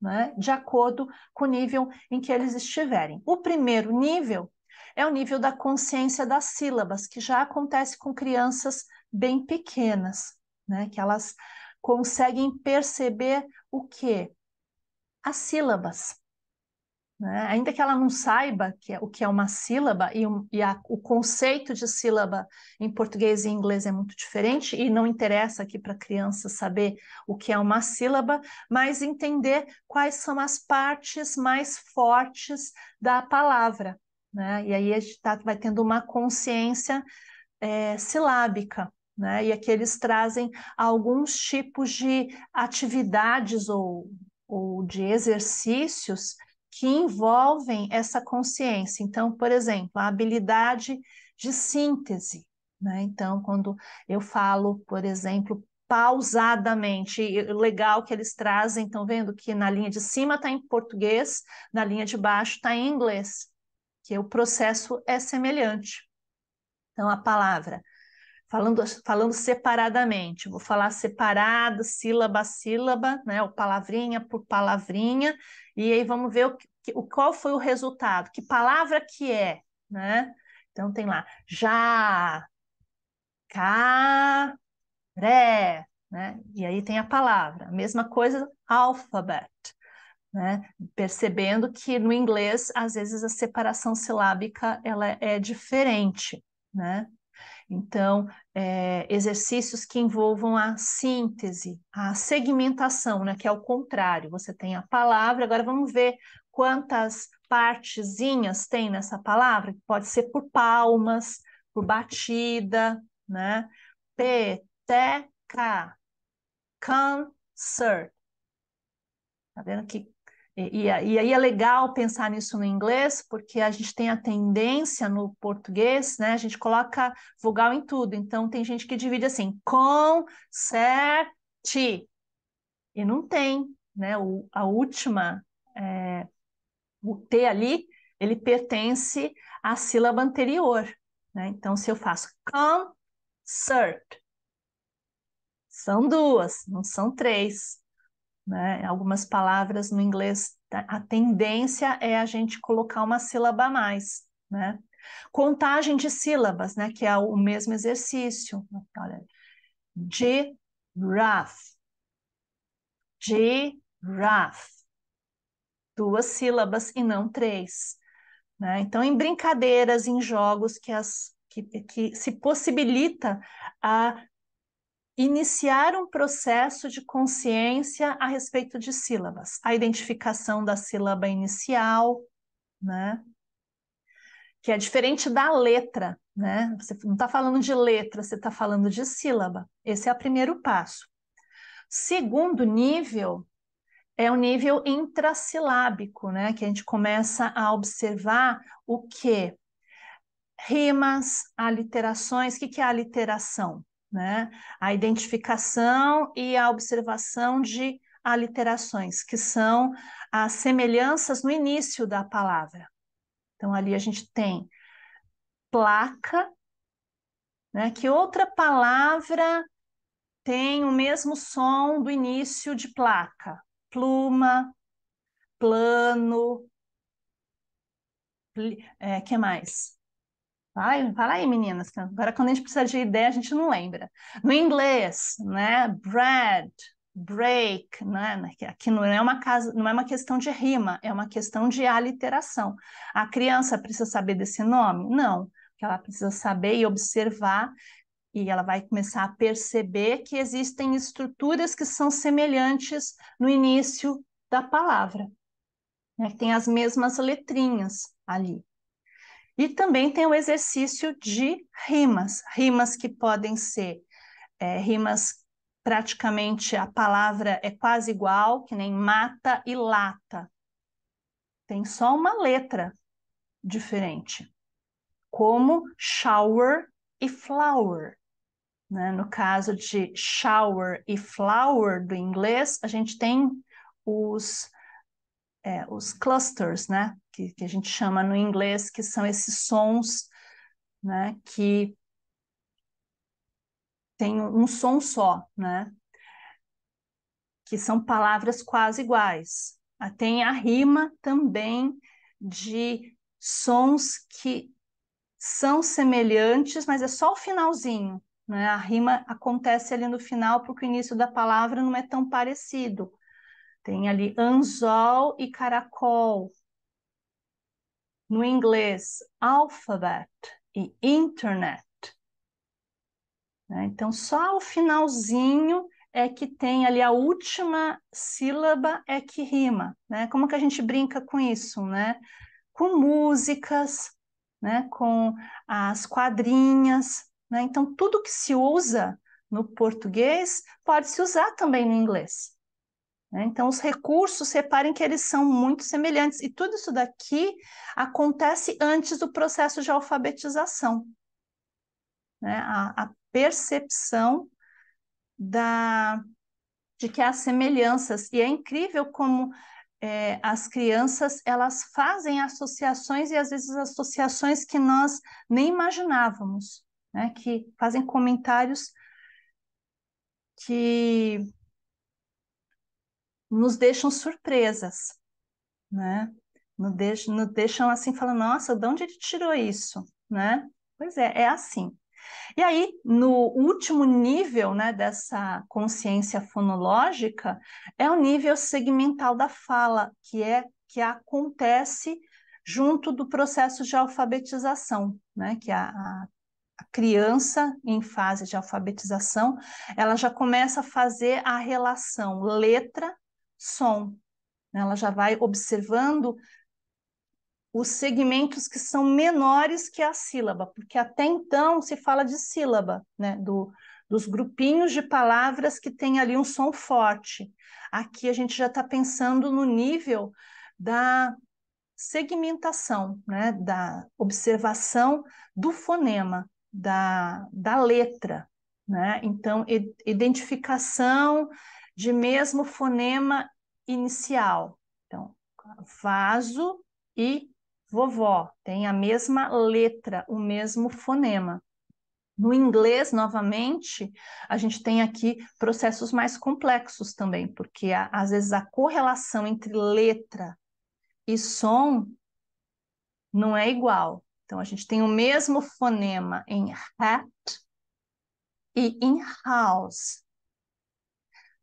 né, de acordo com o nível em que eles estiverem. O primeiro nível é o nível da consciência das sílabas, que já acontece com crianças bem pequenas, né, que elas conseguem perceber o quê? As sílabas, né? Ainda que ela não saiba o que é uma sílaba, o conceito de sílaba em português e em inglês é muito diferente, e não interessa aqui para a criança saber o que é uma sílaba, mas entender quais são as partes mais fortes da palavra, né? E aí a gente vai tendo uma consciência silábica, né? E aqui eles trazem alguns tipos de atividades ou de exercícios que envolvem essa consciência. Então, por exemplo, a habilidade de síntese, né? Então, quando eu falo, por exemplo, pausadamente, e o legal que eles trazem, estão vendo que na linha de cima está em português, na linha de baixo está em inglês, que o processo é semelhante. Então, a palavra, falando separadamente, vou falar separado, sílaba a sílaba, né, ou palavrinha por palavrinha, e aí vamos ver qual foi o resultado, que palavra que é, né? Então tem lá, já, cá, ré, né? E aí tem a palavra, a mesma coisa, alphabet, né? Percebendo que no inglês, às vezes, a separação silábica ela é diferente, né? Então, exercícios que envolvam a síntese, a segmentação, né, que é o contrário. Você tem a palavra, agora vamos ver quantas partezinhas tem nessa palavra? Pode ser por palmas, por batida, né? Peteca, concert. Tá vendo que e aí é legal pensar nisso no inglês, porque a gente tem a tendência no português, né? A gente coloca vogal em tudo. Então tem gente que divide assim, concerte, e não tem, né? A última, o T ali, ele pertence à sílaba anterior, né? Então se eu faço concert, são duas, não são três. Né? Algumas palavras no inglês, a tendência é a gente colocar uma sílaba a mais, né? Contagem de sílabas, né? Que é o mesmo exercício. Olha, giraffe, giraffe, duas sílabas e não três, né? Então, em brincadeiras, em jogos que se possibilita a iniciar um processo de consciência a respeito de sílabas, a identificação da sílaba inicial, né? Que é diferente da letra, né? Você não está falando de letra, você está falando de sílaba. Esse é o primeiro passo. Segundo nível é o nível intrassilábico, né? Que a gente começa a observar o quê? Rimas, aliterações. O que é a aliteração? Né? A identificação e a observação de aliterações, que são as semelhanças no início da palavra. Então, ali a gente tem placa, né? Que outra palavra tem o mesmo som do início de placa? Pluma, plano, que mais? Ai, fala aí, meninas, que agora quando a gente precisa de ideia, a gente não lembra. No inglês, né? Bread, break, né? Aqui não é uma casa, não é uma questão de rima, é uma questão de aliteração. A criança precisa saber desse nome? Não, porque ela precisa saber e observar, e ela vai começar a perceber que existem estruturas que são semelhantes no início da palavra, né? Que tem as mesmas letrinhas ali. E também tem o exercício de rimas, rimas que podem ser rimas praticamente a palavra é quase igual, que nem mata e lata. Tem só uma letra diferente, como shower e flower. Né? No caso de shower e flower do inglês, a gente tem os clusters, né? Que a gente chama no inglês, que são esses sons, né? Que tem um som só, né? Que são palavras quase iguais. Tem a rima também de sons que são semelhantes, mas é só o finalzinho, né? A rima acontece ali no final porque o início da palavra não é tão parecido. Tem ali anzol e caracol. No inglês, alphabet e internet. Né? Então, só o finalzinho é que tem ali a última sílaba é que rima, né? Como que a gente brinca com isso, né? Com músicas, né? Com as quadrinhas, né? Então, tudo que se usa no português pode se usar também no inglês. Né? Então, os recursos, reparem que eles são muito semelhantes. E tudo isso daqui acontece antes do processo de alfabetização. Né? A percepção de que há semelhanças. E é incrível como as crianças elas fazem associações e às vezes associações que nós nem imaginávamos, né? Que fazem comentários que nos deixam surpresas, né? Nos deixam assim falando, nossa, de onde ele tirou isso, né? Pois é assim. E aí, no último nível, né, dessa consciência fonológica, é o nível segmental da fala, que acontece junto do processo de alfabetização, né, que a criança em fase de alfabetização, ela já começa a fazer a relação letra-som, né, ela já vai observando os segmentos que são menores que a sílaba, porque até então se fala de sílaba, né? Dos grupinhos de palavras que tem ali um som forte. Aqui a gente já está pensando no nível da segmentação, né? Da observação do fonema, da letra, né? Então, identificação de mesmo fonema inicial. Então, vaso e vovó tem a mesma letra, o mesmo fonema. No inglês, novamente, a gente tem aqui processos mais complexos também, porque às vezes a correlação entre letra e som não é igual. Então, a gente tem o mesmo fonema em hat e em house.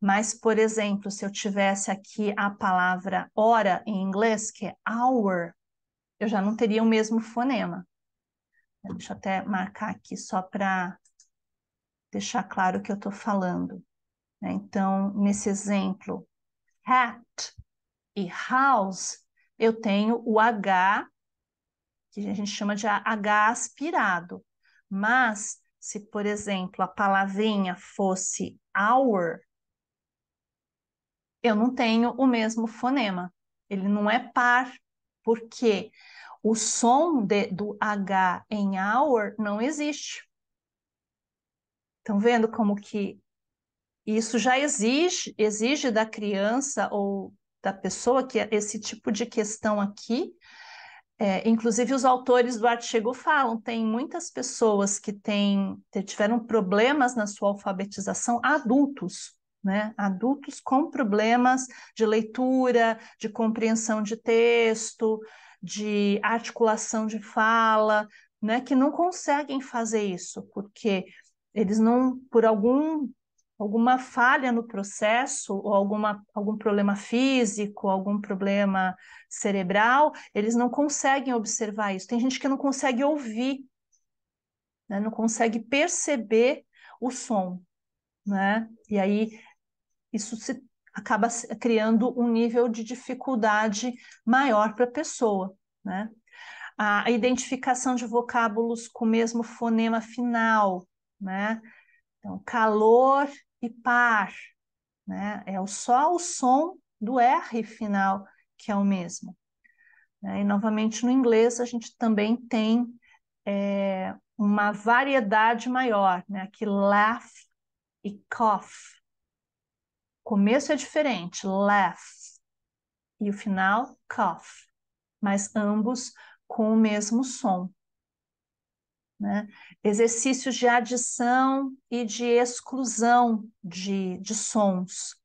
Mas, por exemplo, se eu tivesse aqui a palavra hora em inglês, que é hour, eu já não teria o mesmo fonema. Deixa eu até marcar aqui só para deixar claro o que eu estou falando. Então, nesse exemplo, hat e house, eu tenho o H, que a gente chama de H aspirado. Mas, se, por exemplo, a palavrinha fosse hour, eu não tenho o mesmo fonema. Ele não é par, porque o som do H em hour não existe. Estão vendo como que isso já exige da criança ou da pessoa que esse tipo de questão aqui. Inclusive, os autores do artigo falam, tem muitas pessoas que tiveram problemas na sua alfabetização, adultos, né? Adultos com problemas de leitura, de compreensão de texto, de articulação de fala, né? Que não conseguem fazer isso, porque eles não, por alguma falha no processo, ou algum problema físico, algum problema cerebral, eles não conseguem observar isso. Tem gente que não consegue ouvir, né? Não consegue perceber o som, né? E aí isso acaba criando um nível de dificuldade maior para a pessoa, né? A identificação de vocábulos com o mesmo fonema final, né? Então, calor e par, né? Só o som do R final que é o mesmo, né? E, novamente, no inglês, a gente também tem uma variedade maior, né? Aqui, laugh e cough. O começo é diferente, laugh, e o final, cough, mas ambos com o mesmo som, né? Exercícios de adição e de exclusão de sons,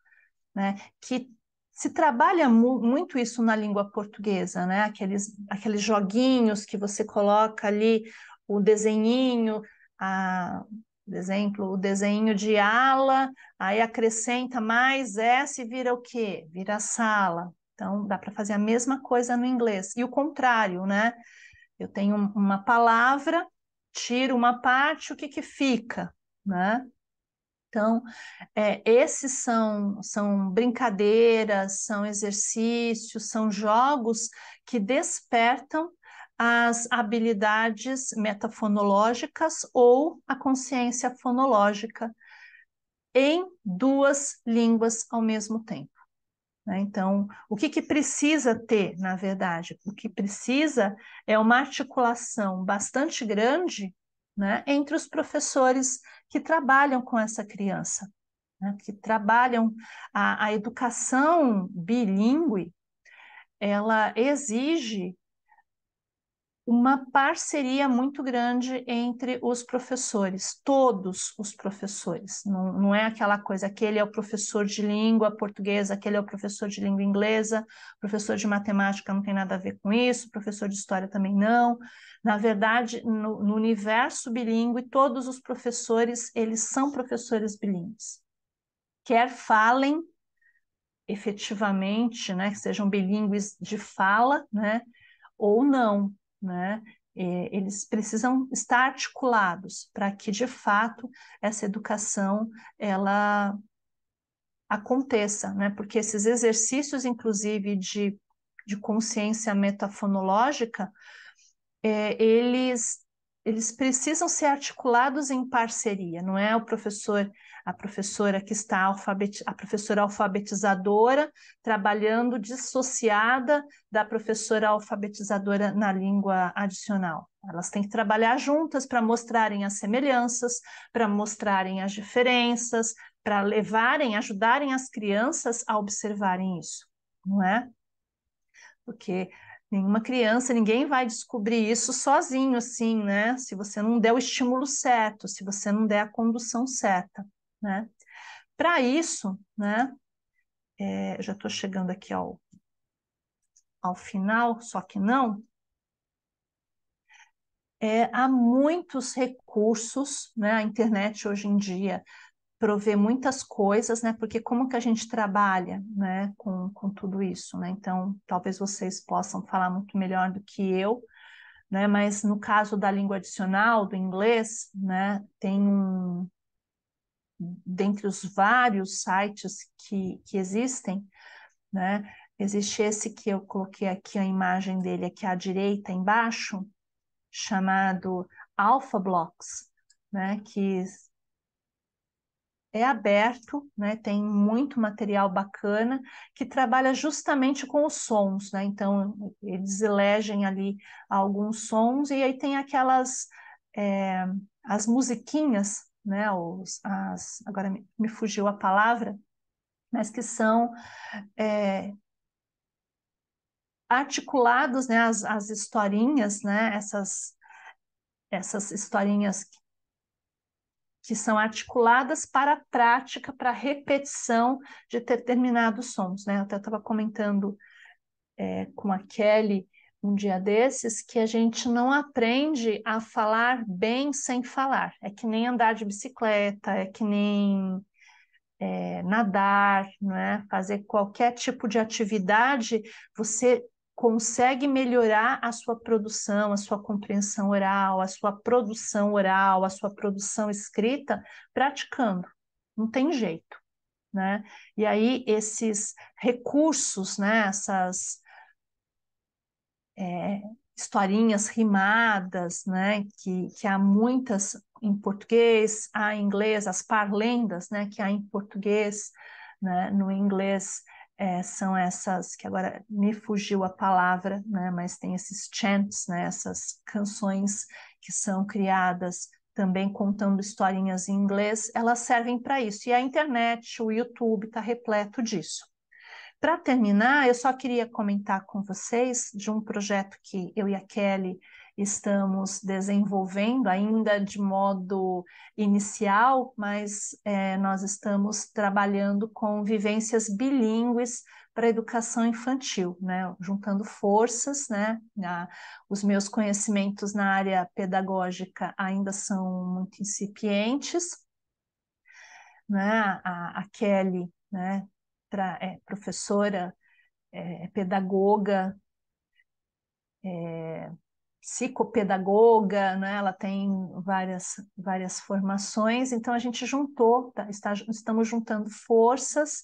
né? Que se trabalha muito isso na língua portuguesa, né? Aqueles joguinhos que você coloca ali, o desenhinho, por exemplo, o desenho de ala, aí acrescenta mais S e vira o quê? Vira sala. Então, dá para fazer a mesma coisa no inglês. E o contrário, né? Eu tenho uma palavra, tiro uma parte, o que que fica, né? Então, esses são brincadeiras, são exercícios, são jogos que despertam as habilidades metafonológicas ou a consciência fonológica em duas línguas ao mesmo tempo, né? Então, o que precisa ter, na verdade? O que precisa é uma articulação bastante grande, né, entre os professores que trabalham com essa criança, né, que trabalham a educação bilíngue, ela exige uma parceria muito grande entre os professores, todos os professores. Não é aquela coisa, aquele é o professor de língua portuguesa, aquele é o professor de língua inglesa, professor de matemática não tem nada a ver com isso, professor de história também não. Na verdade, no universo bilíngue, todos os professores, eles são professores bilíngues. Quer falem efetivamente, né, que sejam bilíngues de fala, né, ou não, né? Eles precisam estar articulados para que, de fato, essa educação ela aconteça, né? Porque esses exercícios, inclusive, de de consciência metafonológica, eles precisam ser articulados em parceria, não é a professora que está a professora alfabetizadora trabalhando dissociada da professora alfabetizadora na língua adicional. Elas têm que trabalhar juntas para mostrarem as semelhanças, para mostrarem as diferenças, para ajudarem as crianças a observarem isso, não é? Porque nenhuma criança, ninguém vai descobrir isso sozinho, assim, né? Se você não der o estímulo certo, se você não der a condução certa, né? Para isso, né? Já estou chegando aqui ao final, só que não. Há muitos recursos, né? A internet hoje em dia provê muitas coisas, né? Porque como que a gente trabalha, né? Com tudo isso, né? Então, talvez vocês possam falar muito melhor do que eu, né? Mas no caso da língua adicional, do inglês, né? Dentre os vários sites que existem, né? Existe esse que eu coloquei aqui a imagem dele aqui à direita embaixo, chamado AlphaBlocks, né? Que é aberto, né? Tem muito material bacana que trabalha justamente com os sons, né? Então, eles elegem ali alguns sons e aí tem as musiquinhas, né? Agora me fugiu a palavra, mas que são articulados, né? As historinhas, né? Essas historinhas que são articuladas para a prática, para a repetição de determinados sons, né? Eu até estava comentando com a Kelly um dia desses que a gente não aprende a falar bem sem falar. É que nem andar de bicicleta, é que nem nadar, né? Fazer qualquer tipo de atividade, você consegue melhorar a sua produção, a sua compreensão oral, a sua produção oral, a sua produção escrita, praticando. Não tem jeito, né? E aí esses recursos, né? Essas historinhas rimadas, né? Que há muitas em português, há em inglês, as parlendas, né? Que há em português, né? No inglês são essas, que agora me fugiu a palavra, né? Mas tem esses chants, né? Essas canções que são criadas também contando historinhas em inglês, elas servem para isso. E a internet, o YouTube está repleto disso. Para terminar, eu só queria comentar com vocês de um projeto que eu e a Kelly estamos desenvolvendo, ainda de modo inicial, mas nós estamos trabalhando com vivências bilíngues para a educação infantil, né? Juntando forças, né? Os meus conhecimentos na área pedagógica ainda são muito incipientes, né? A Kelly, né? Professora, pedagoga, psicopedagoga, né? Ela tem várias formações, então a gente estamos juntando forças,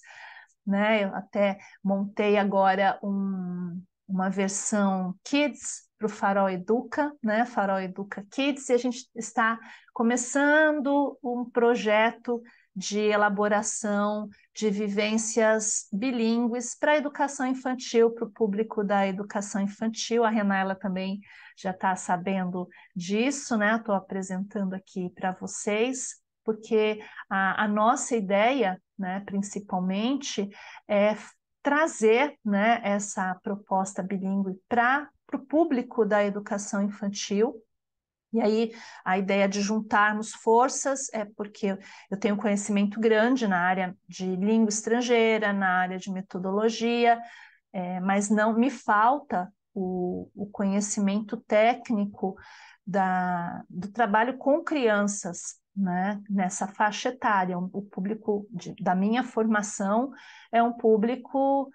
né? Eu até montei agora uma versão Kids para o Farol Educa, né? Farol Educa Kids, e a gente está começando um projeto de elaboração de vivências bilíngues para a educação infantil, para o público da educação infantil. A Renala também já está sabendo disso, né? Estou apresentando aqui para vocês, porque a nossa ideia, né, principalmente, é trazer, né, essa proposta bilíngue para o público da educação infantil. E aí, a ideia de juntarmos forças é porque eu tenho conhecimento grande na área de língua estrangeira, na área de metodologia, mas não me falta o conhecimento técnico do trabalho com crianças, né, nessa faixa etária. O público da minha formação é um público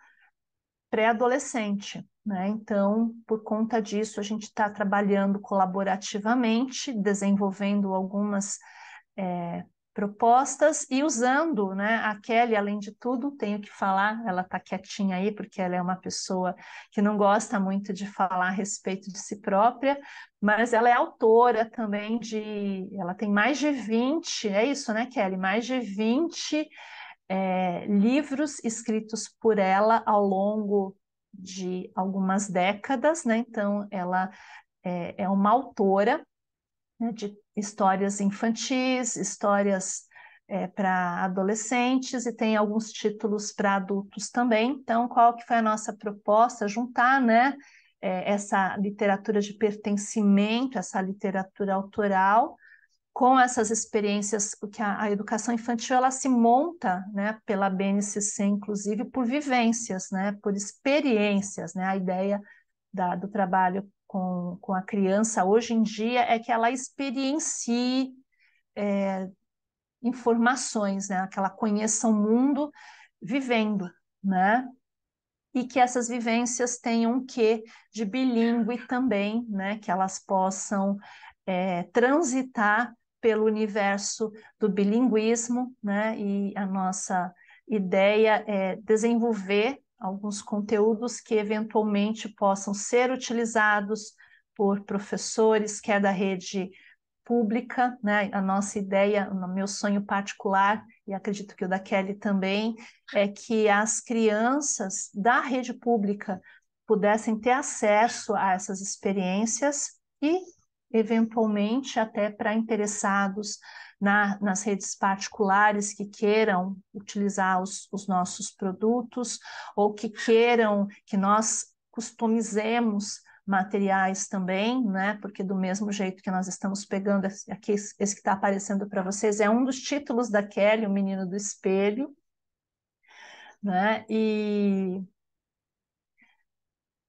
pré-adolescente, né? Então, por conta disso, a gente está trabalhando colaborativamente, desenvolvendo algumas propostas e usando, né, a Kelly, além de tudo, tenho que falar, ela está quietinha aí, porque ela é uma pessoa que não gosta muito de falar a respeito de si própria, mas ela é autora também ela tem mais de 20, é isso, né, Kelly? Mais de 20 livros escritos por ela ao longo de algumas décadas, né? Então, ela é uma autora, né, de histórias infantis, histórias para adolescentes e tem alguns títulos para adultos também. Então, qual que foi a nossa proposta? Juntar, né, essa literatura de pertencimento, essa literatura autoral, com essas experiências, porque a educação infantil ela se monta, né, pela BNCC, inclusive, por vivências, né, por experiências, né, a ideia do trabalho com a criança hoje em dia é que ela experiencie informações, né? Que ela conheça o mundo vivendo, né? E que essas vivências tenham um quê de bilíngue também, né? Que elas possam transitar pelo universo do bilinguismo, né? E a nossa ideia é desenvolver alguns conteúdos que eventualmente possam ser utilizados por professores, que é da rede pública, né? A nossa ideia, o meu sonho particular, e acredito que o da Kelly também, é que as crianças da rede pública pudessem ter acesso a essas experiências e, eventualmente, até para interessados nas redes particulares que queiram utilizar os nossos produtos ou que queiram que nós customizemos materiais também, né? Porque do mesmo jeito que nós estamos pegando aqui, esse que está aparecendo para vocês é um dos títulos da Kelly, O Menino do Espelho, né? E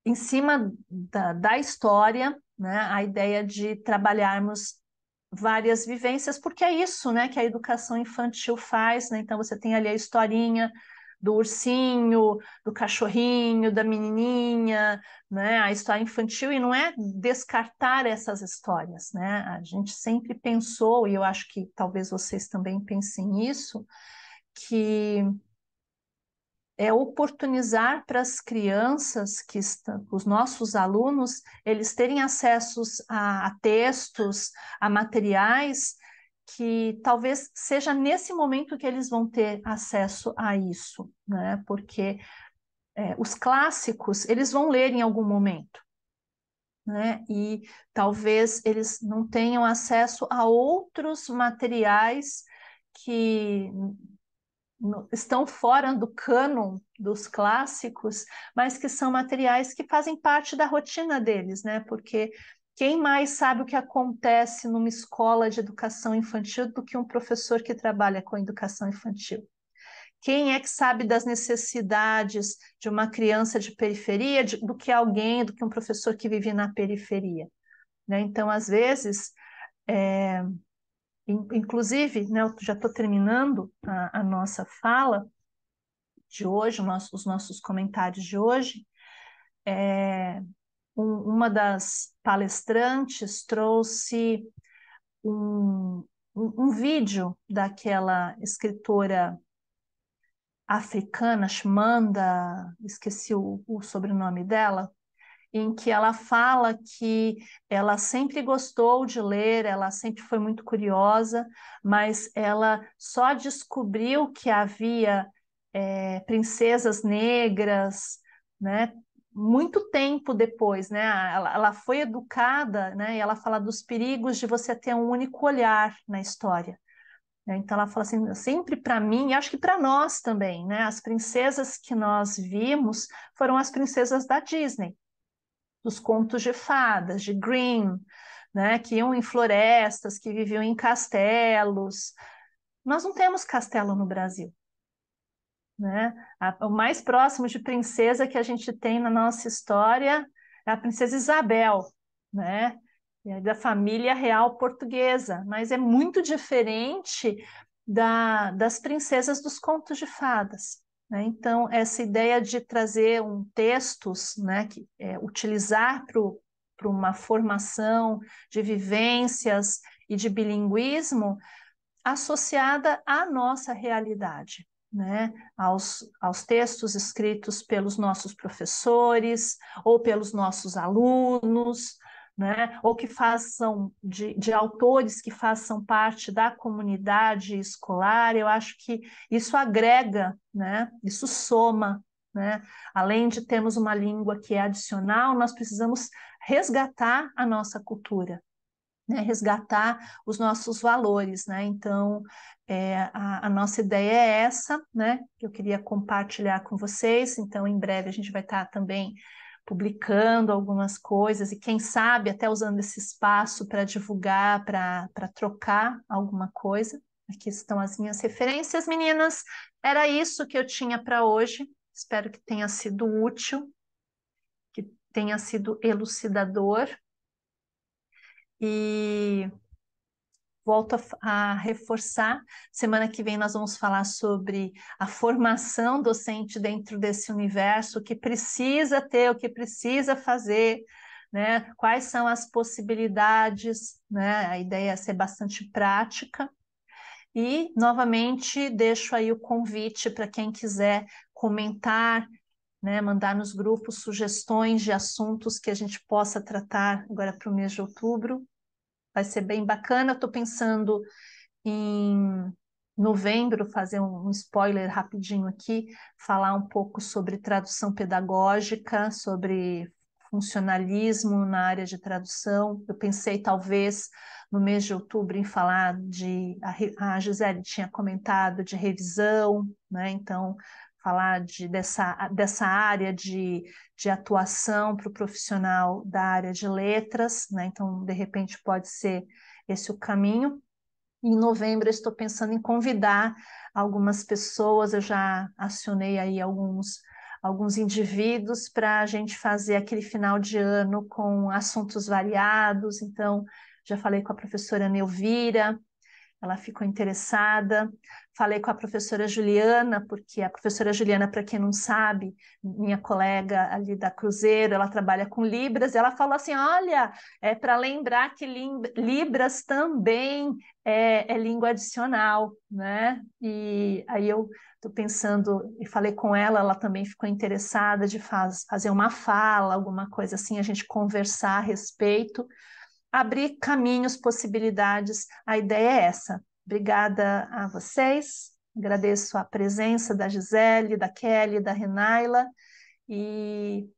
em cima da história, né? A ideia de trabalharmos várias vivências, porque é isso, né, que a educação infantil faz, né? Então você tem ali a historinha do ursinho, do cachorrinho, da menininha, né? A história infantil, e não é descartar essas histórias, né? A gente sempre pensou, e eu acho que talvez vocês também pensem nisso, que é oportunizar para as crianças que estão, os nossos alunos, eles terem acessos a textos, a materiais que talvez seja nesse momento que eles vão ter acesso a isso, né? Porque os clássicos eles vão ler em algum momento, né? E talvez eles não tenham acesso a outros materiais que estão fora do cânon dos clássicos, mas que são materiais que fazem parte da rotina deles, né? Porque quem mais sabe o que acontece numa escola de educação infantil do que um professor que trabalha com educação infantil? Quem é que sabe das necessidades de uma criança de periferia do que alguém, do que um professor que vive na periferia, né? Então, às vezes, inclusive, né, eu já estou terminando a nossa fala de hoje, os nossos comentários de hoje. Uma das palestrantes trouxe um vídeo daquela escritora africana, Chimamanda, esqueci o sobrenome dela, em que ela fala que ela sempre gostou de ler, ela sempre foi muito curiosa, mas ela só descobriu que havia princesas negras, né? Muito tempo depois, né? Ela foi educada, né? E ela fala dos perigos de você ter um único olhar na história, né? Então ela fala assim, sempre para mim, e acho que para nós também, né? As princesas que nós vimos foram as princesas da Disney, dos contos de fadas, de Grimm, né? Que iam em florestas, que viviam em castelos. Nós não temos castelo no Brasil, né? O mais próximo de princesa que a gente tem na nossa história é a princesa Isabel, né? É da família real portuguesa, mas é muito diferente das princesas dos contos de fadas, né? Então, essa ideia de trazer textos, né, utilizar para uma formação de vivências e de bilinguismo associada à nossa realidade, né? Aos textos escritos pelos nossos professores ou pelos nossos alunos, né? Ou que façam de autores que façam parte da comunidade escolar. Eu acho que isso agrega, né? Isso soma, né? Além de termos uma língua que é adicional, nós precisamos resgatar a nossa cultura, né, resgatar os nossos valores, né? Então, a nossa ideia é essa, né? Que eu queria compartilhar com vocês. Então, em breve a gente vai estar também publicando algumas coisas e quem sabe até usando esse espaço para divulgar, para trocar alguma coisa. Aqui estão as minhas referências, meninas. Era isso que eu tinha para hoje. Espero que tenha sido útil, que tenha sido elucidador. E volto a reforçar, semana que vem nós vamos falar sobre a formação docente dentro desse universo, o que precisa ter, o que precisa fazer, né? Quais são as possibilidades, né? A ideia é ser bastante prática. E, novamente, deixo aí o convite para quem quiser comentar, né? Mandar nos grupos sugestões de assuntos que a gente possa tratar agora para o mês de outubro. Vai ser bem bacana. Eu estou pensando em novembro, fazer um spoiler rapidinho aqui, falar um pouco sobre tradução pedagógica, sobre funcionalismo na área de tradução. Eu pensei, talvez, no mês de outubro, em falar de. A Gisele tinha comentado de revisão, né? Então, falar dessa área de atuação para o profissional da área de letras, né? Então, de repente, pode ser esse o caminho. Em novembro, eu estou pensando em convidar algumas pessoas, eu já acionei aí alguns indivíduos para a gente fazer aquele final de ano com assuntos variados. Então, já falei com a professora Neuvira, ela ficou interessada. Falei com a professora Juliana, porque a professora Juliana, para quem não sabe, minha colega ali da Cruzeiro, ela trabalha com Libras, e ela falou assim: olha, é para lembrar que Libras também é língua adicional, né? E aí eu estou pensando, e falei com ela, ela também ficou interessada de fazer uma fala, alguma coisa assim, a gente conversar a respeito, abrir caminhos, possibilidades. A ideia é essa. Obrigada a vocês. Agradeço a presença da Gisele, da Kelly, da Renaila e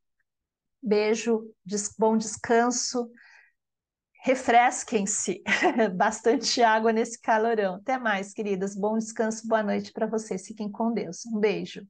beijo, bom descanso. Refresquem-se, bastante água nesse calorão. Até mais, queridas. Bom descanso, boa noite para vocês. Fiquem com Deus. Um beijo.